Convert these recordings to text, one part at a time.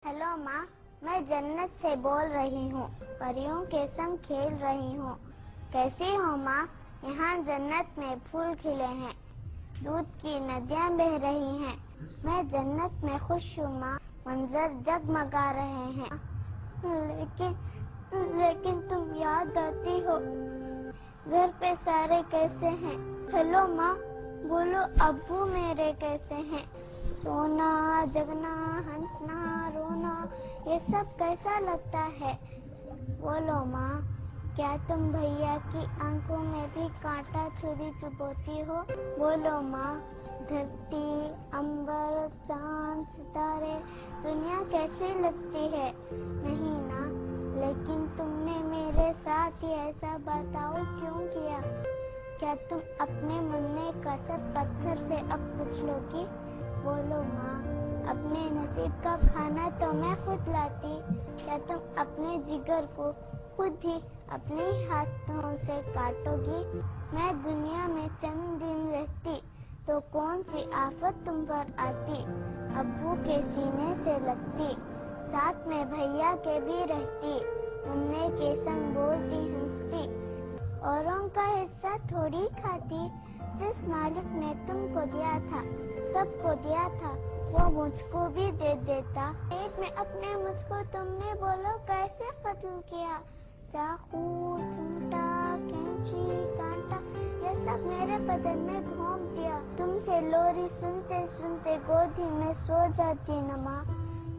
Hello माँ, मैं जन्नत से बोल रही हूँ। परियों के संग खेल रही हूँ। कैसी हो माँ? यहाँ जन्नत में फूल खिले हैं, दूध की नदियाँ बह रही हैं। मैं जन्नत में खुश हूँ माँ, मंजर जगमगा रहे हैं। लेकिन तुम याद आती हो। घर पे सारे कैसे हैं? हेलो माँ, बोलो अब्बू मेरे कैसे हैं? सोना, जगना, हंसना, रोना, ये सब कैसा लगता है? बोलो माँ, क्या तुम भैया की आंखों में भी कांटा छुरी चुभोती हो? बोलो माँ, धरती, अंबर, चांद, सितारे, दुनिया कैसी लगती है? नहीं ना, लेकिन तुमने मेरे साथ ही ऐसा बर्ताव क्यों किया? क्या तुम अपने मन में कसर पत्थर से अब पूछ लोगी? बोलो माँ, अपने नसीब का खाना तो मैं खुद लाती। क्या तुम अपने जिगर को खुद ही अपने हाथों से काटोगी? मैं दुनिया में चंद दिन रहती तो कौन सी आफत तुम पर आती? अब्बू के सीने से लगती, साथ में भैया के भी रहती, उन्ने के संग बोलती हंसती, औरों का हिस्सा थोड़ी खाती। जिस मालिक ने तुमको दिया था, सबको दिया था, वो मुझको भी दे देता। पेट में अपने मुझको तुमने बोलो कैसे कत्ल किया? चाकू, चिमटा, कैंची, कांटा, ये सब मेरे बदन में घोंप दिया। तुमसे लोरी सुनते सुनते गोदी में सो जाती न माँ।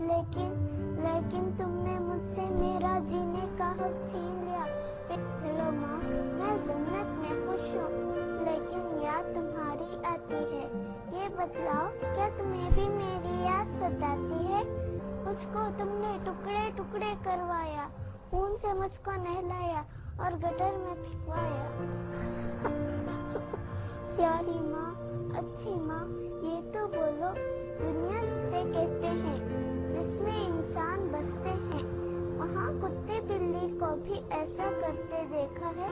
लेकिन तुमने मुझसे मेरा जीने का हक छीन लिया। हेलो माँ, मैं जन्नत में खुश हूँ, लेकिन याद तुम्हारी आती है। ये बतलाओ, क्या तुम्हें भी मेरी याद सताती है? मुझको तुमने टुकड़े टुकड़े करवाया, खून से मुझको नहलाया और गटर में फेंकवाया। प्यारी माँ, अच्छी माँ, ये तो बोलो, दुनिया जिसे कहते हैं, जिसमें इंसान बसते हैं, वहाँ कुत्ते बिल्ली को भी ऐसा करते देखा है?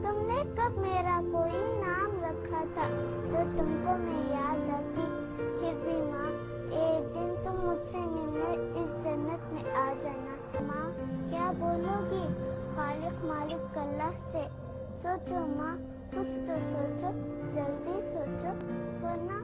तुमने कब मेरा कोई नाम रखा था जो तुमको मैं याद आती? फिर भी माँ, एक दिन तुम मुझसे मिलने इस जन्नत में आ जाना। माँ, क्या बोलोगी खालिक मालिक अल्लाह से? सोचो माँ, कुछ तो सोचो, जल्दी सोचो, वरना